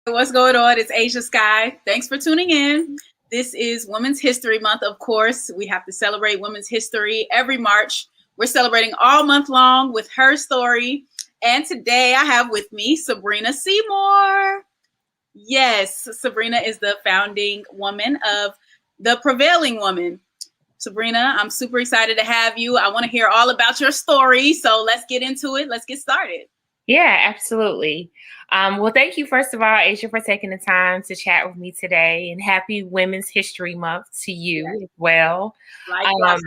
What's going on? It's Asia Skye. Thanks for tuning in. This is Women's History Month. Of course, we have to celebrate women's history every March. We're celebrating all month long with her story. And today I have with me Sabrina Seymour. Yes, Sabrina is the founding woman of the Prevailing Woman. Sabrina, I'm super excited to have you. I want to hear all about your story. So let's get into it. Let's get started. Yeah, absolutely. Well, thank you, first of all, Asia, for taking the time to chat with me today, and happy Women's History Month to you as well. Likewise.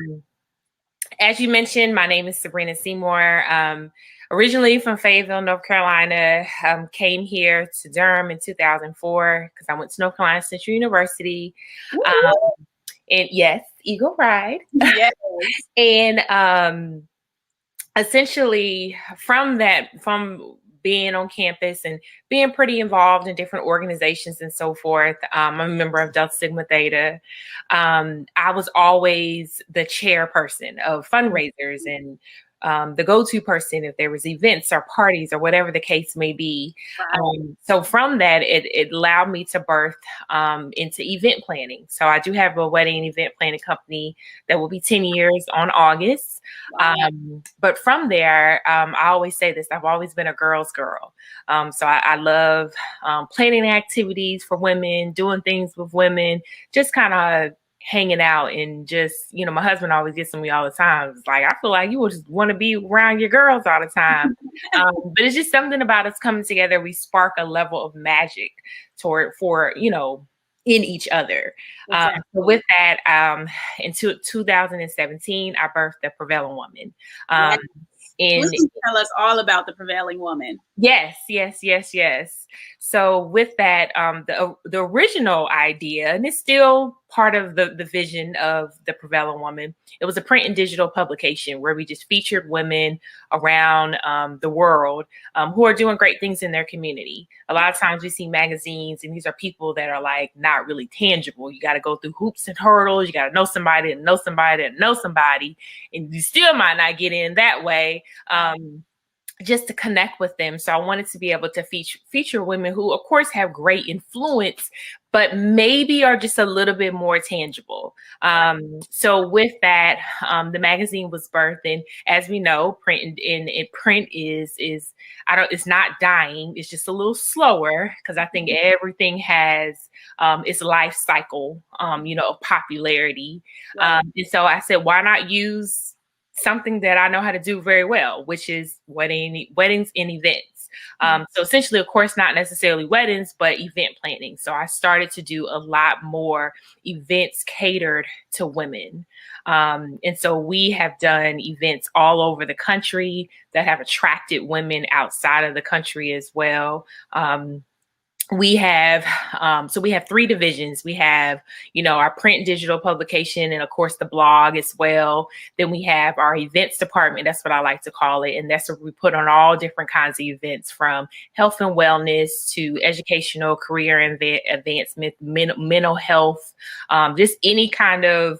As you mentioned, my name is Sabrina Seymour. Originally from Fayetteville, North Carolina, came here to Durham in 2004 because I went to North Carolina Central University. And yes, Eagle Ride. Yes. And essentially from being on campus and being pretty involved in different organizations and so forth, I'm a member of Delta Sigma Theta. I was always the chairperson of fundraisers and the go-to person if there was events or parties or whatever the case may be. Wow. So from that, it allowed me to birth into event planning. So I do have a wedding event planning company that will be 10 years on August. Wow. But from there, I always say this, I've always been a girl's girl. So I love planning activities for women, doing things with women, just kind of hanging out, and just, my husband always gets on me all the time. It's like, I feel like you would just want to be around your girls all the time. But it's just something about us coming together. We spark a level of magic for in each other. Exactly. So with that, in 2017, I birthed the Prevailing Woman. Please tell us all about the Prevailing Woman. Yes. So with that, the original idea, and it's still part of the vision of the Prevailing Woman, it was a print and digital publication where we just featured women around the world who are doing great things in their community. A lot of times we see magazines, and these are people that are like not really tangible. You got to go through hoops and hurdles. You got to know somebody and know somebody and know somebody, and you still might not get in that way. Just to connect with them. So I wanted to be able to feature women who, of course, have great influence, but maybe are just a little bit more tangible. So with that, the magazine was birthed, and as we know, print is it's not dying. It's just a little slower because I think everything has its life cycle, of popularity. Right. And so I said, why not use something that I know how to do very well, which is weddings and events. So essentially, of course, not necessarily weddings, but event planning. So I started to do a lot more events catered to women. And so we have done events all over the country that have attracted women outside of the country as well. We have three divisions. We have, our print and digital publication, and of course the blog as well. Then we have our events department. That's what I like to call it. And that's where we put on all different kinds of events, from health and wellness to educational, career advancement, mental health, just any kind of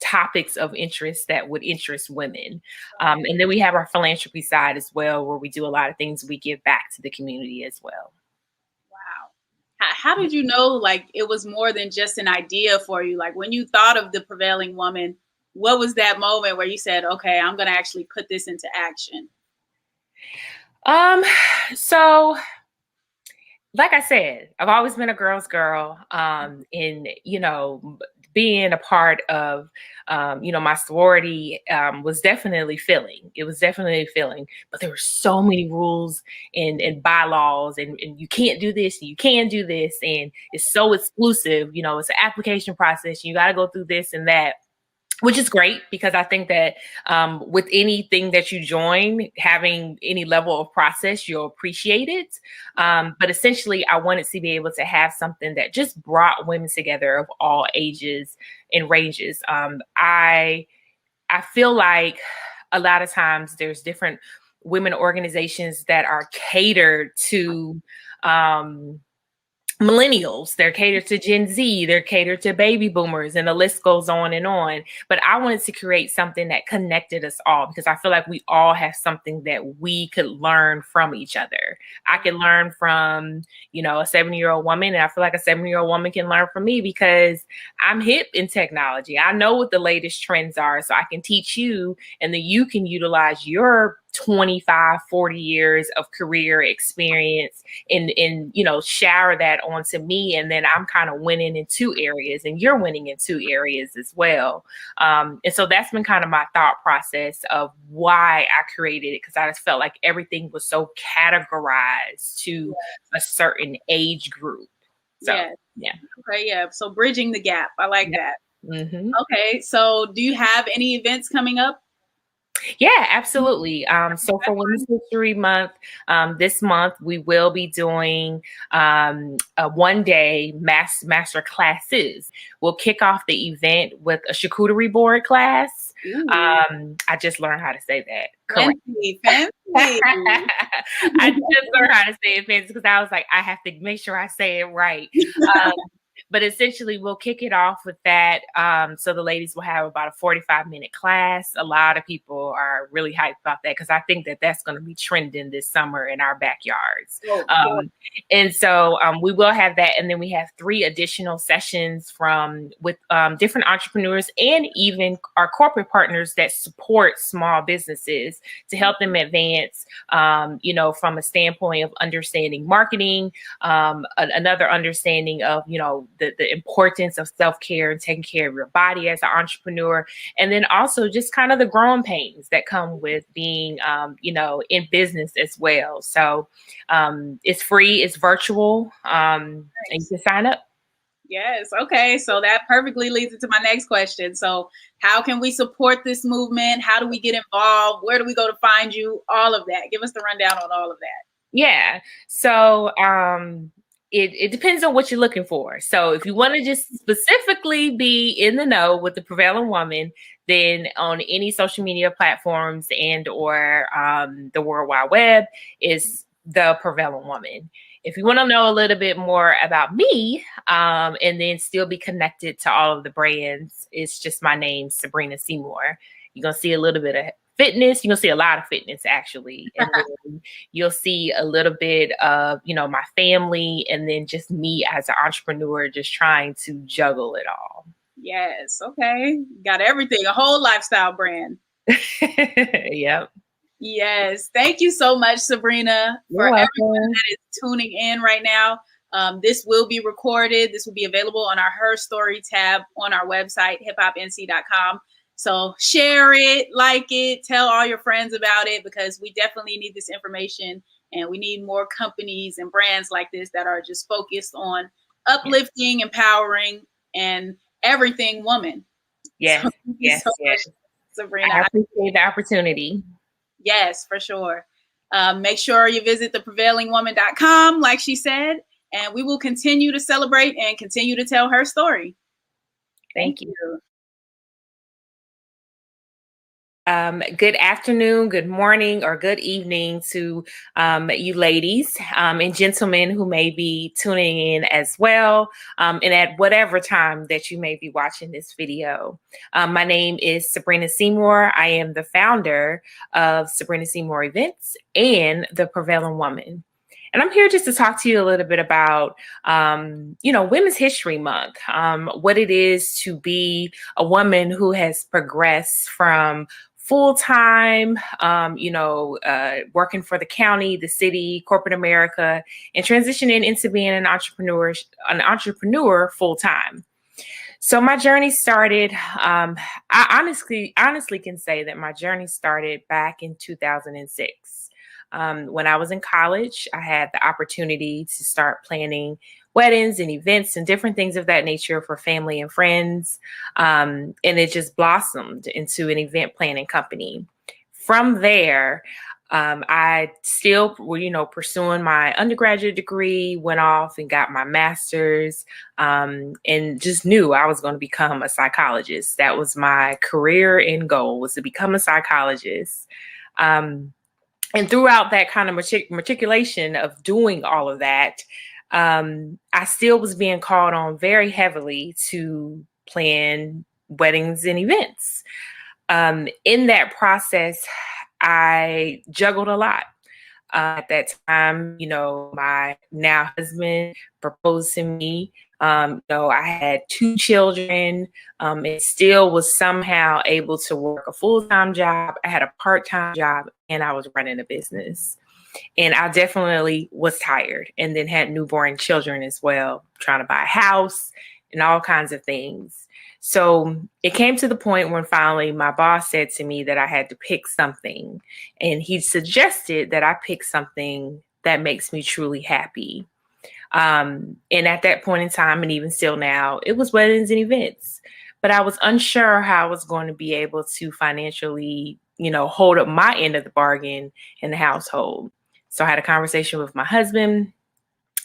topics of interest that would interest women. And then we have our philanthropy side as well, where we do a lot of things. We give back to the community as well. How did you know, like, it was more than just an idea for you? Like, when you thought of the Prevailing Woman, what was that moment where you said, okay, I'm going to actually put this into action? So like I said, I've always been a girl's girl. And, being a part of, my sorority was definitely filling. It was definitely filling, but there were so many rules and bylaws, and you can't do this, and you can do this, and it's so exclusive. It's an application process. And you got to go through this and that, which is great, because I think that with anything that you join, having any level of process, you'll appreciate it. But essentially, I wanted to be able to have something that just brought women together of all ages and ranges. I feel like a lot of times there's different women organizations that are catered to millennials, they're catered to Gen Z, they're catered to baby boomers, and the list goes on and on. But I wanted to create something that connected us all, because I feel like we all have something that we could learn from each other. I can learn from, you know, a 70-year-old woman, and I feel like a 70-year-old woman can learn from me because I'm hip in technology. I know what the latest trends are, so I can teach you, and then you can utilize your 25, 40 years of career experience and you know, shower that onto me. And then I'm kind of winning in two areas and you're winning in two areas as well. And so that's been kind of my thought process of why I created it, because I just felt like everything was so categorized to a certain age group. So, yeah. Okay. Yeah. So bridging the gap. I like that. Mm-hmm. Okay. So do you have any events coming up? Yeah, absolutely. So for Women's History Month, this month we will be doing a one-day master classes. We'll kick off the event with a charcuterie board class. I just learned how to say that. Correct. Fancy. I just learned how to say it fancy because I was like, I have to make sure I say it right. But essentially, we'll kick it off with that. So the ladies will have about a 45-minute class. A lot of people are really hyped about that because I think that that's going to be trending this summer in our backyards. And so we will have that. And then we have 3 additional sessions with different entrepreneurs and even our corporate partners that support small businesses to help them advance, you know, from a standpoint of understanding marketing, another understanding of, you know, the importance of self-care and taking care of your body as an entrepreneur. And then also just kind of the growing pains that come with being, you know, in business as well. So it's free, it's virtual, and you can sign up. Yes. Okay. So that perfectly leads into my next question. So how can we support this movement? How do we get involved? Where do we go to find you? All of that. Give us the rundown on all of that. Yeah. So, it depends on what you're looking for. So if you want to just specifically be in the know with the Prevailing Woman, then on any social media platforms and or the World Wide Web is the Prevailing Woman. If you want to know a little bit more about me and then still be connected to all of the brands, it's just my name, Sabrina Seymour. You're going to see a little bit of fitness. You're going to see a lot of fitness, actually. And then you'll see a little bit of, you know, my family and then just me as an entrepreneur just trying to juggle it all. Yes. Okay. Got everything. A whole lifestyle brand. Yep. Yes. Thank you so much, Sabrina, for everyone that is tuning in right now. This will be recorded. This will be available on our Her Story tab on our website, hiphopnc.com. So share it, like it, tell all your friends about it, because we definitely need this information and we need more companies and brands like this that are just focused on uplifting, empowering, and everything woman. Yes. So yes. Sabrina. I appreciate the opportunity. Yes, for sure. Make sure you visit theprevailingwoman.com, like she said, and we will continue to celebrate and continue to tell her story. Thank you. Good afternoon, good morning, or good evening to you ladies and gentlemen who may be tuning in as well, and at whatever time that you may be watching this video. My name is Sabrina Seymour. I am the founder of Sabrina Seymour Events and the Prevailing Woman. And I'm here just to talk to you a little bit about, you know, Women's History Month, what it is to be a woman who has progressed from full-time, you know, working for the county, the city, corporate America, and transitioning into being an entrepreneur full-time. So my journey started, I honestly can say that my journey started back in 2006. When I was in college, I had the opportunity to start planning weddings and events and different things of that nature for family and friends. And it just blossomed into an event planning company. From there, I still, you know, pursuing my undergraduate degree, went off and got my master's, and just knew I was going to become a psychologist. That was my career and goal, was to become a psychologist. And throughout that kind of matriculation of doing all of that, I still was being called on very heavily to plan weddings and events. In that process, I juggled a lot. At that time, my now husband proposed to me. I had 2 children, and still was somehow able to work a full-time job. I had a part-time job, and I was running a business. And I definitely was tired, and then had newborn children as well, trying to buy a house and all kinds of things. So it came to the point when finally my boss said to me that I had to pick something. And he suggested that I pick something that makes me truly happy. And at that point in time, and even still now, it was weddings and events. But I was unsure how I was going to be able to financially, hold up my end of the bargain in the household. So I had a conversation with my husband.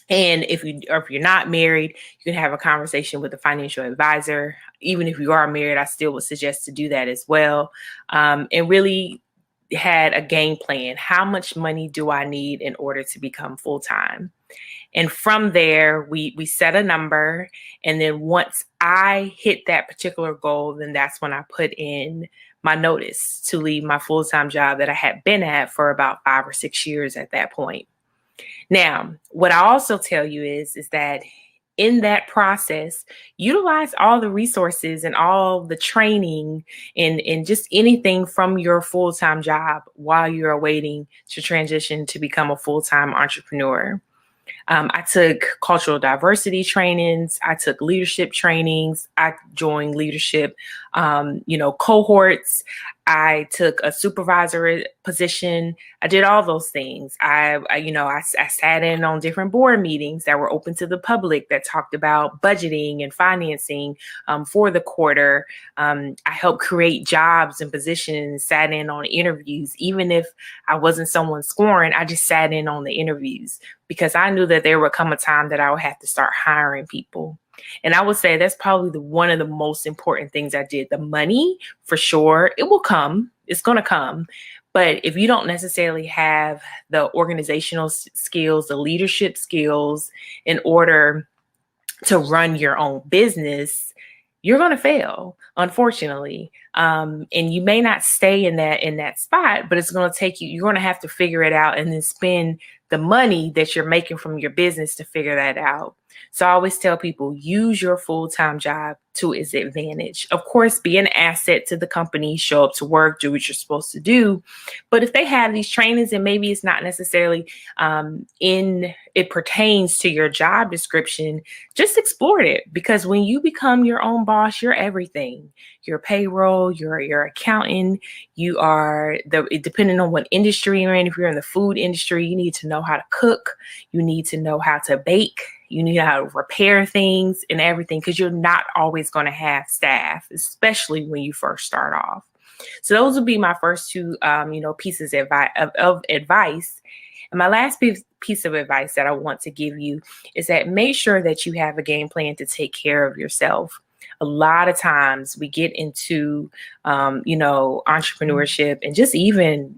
And if you're not married, you can have a conversation with a financial advisor. Even if you are married, I still would suggest to do that as well. And really had a game plan. How much money do I need in order to become full-time? And from there, we set a number. And then once I hit that particular goal, then that's when I put in my notice to leave my full-time job that I had been at for about 5 or 6 years at that point. Now, what I also tell you is that in that process, utilize all the resources and all the training and just anything from your full-time job while you're waiting to transition to become a full-time entrepreneur. I took cultural diversity trainings. I took leadership trainings. I joined leadership, cohorts. I took a supervisory position. I did all those things. I sat in on different board meetings that were open to the public that talked about budgeting and financing for the quarter. I helped create jobs and positions, sat in on interviews. Even if I wasn't someone scoring, I just sat in on the interviews because I knew that there would come a time that I would have to start hiring people. And I would say that's probably one of the most important things I did. The money, for sure, it will come. It's going to come. But if you don't necessarily have the organizational skills, the leadership skills in order to run your own business, you're going to fail, unfortunately. And you may not stay in that spot, but it's going to take you, you're going to have to figure it out and then spend the money that you're making from your business to figure that out. So I always tell people, use your full-time job to its advantage. Of course, be an asset to the company, show up to work, do what you're supposed to do. But if they have these trainings and maybe it's not necessarily it pertains to your job description, just explore it. Because when you become your own boss, you're everything. Your payroll, your accountant, you are depending on what industry you're in. If you're in the food industry, you need to know how to cook. You need to know how to bake. You need how to repair things and everything, because you're not always going to have staff, especially when you first start off. So those would be my first 2, pieces of advice. And my last piece of advice that I want to give you is that make sure that you have a game plan to take care of yourself. A lot of times we get into, entrepreneurship and just even,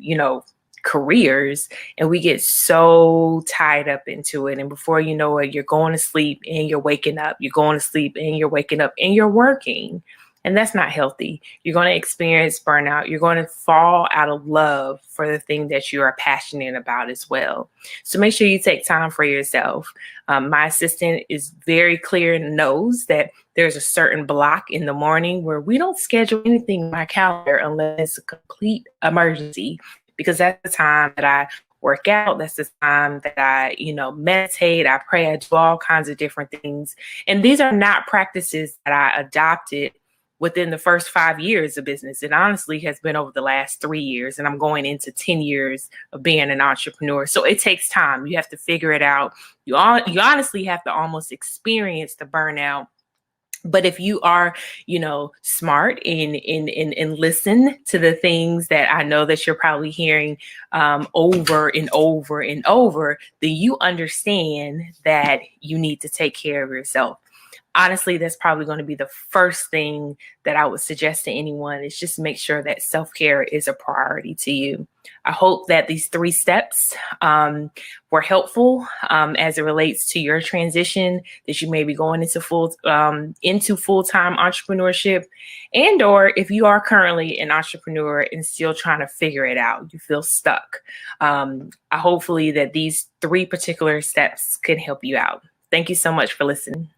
careers, and we get so tied up into it. And before you know it, you're going to sleep and you're waking up. You're going to sleep and you're waking up and you're working. And that's not healthy. You're going to experience burnout. You're going to fall out of love for the thing that you are passionate about as well. So make sure you take time for yourself. My assistant is very clear and knows that there's a certain block in the morning where we don't schedule anything in my calendar unless it's a complete emergency, because that's the time that I work out. That's the time that I, meditate, I pray, I do all kinds of different things. And these are not practices that I adopted within the first 5 years of business. It honestly has been over the last 3 years, and I'm going into 10 years of being an entrepreneur. So it takes time. You have to figure it out. You honestly have to almost experience the burnout. But if you are, smart and listen to the things that I know that you're probably hearing over and over and over, then you understand that you need to take care of yourself. honestly, that's probably going to be the first thing that I would suggest to anyone, is just make sure that self-care is a priority to you. I hope that these 3 steps were helpful as it relates to your transition, that you may be going into full-time entrepreneurship, and or if you are currently an entrepreneur and still trying to figure it out, you feel stuck. Hopefully that these 3 particular steps could help you out. Thank you so much for listening.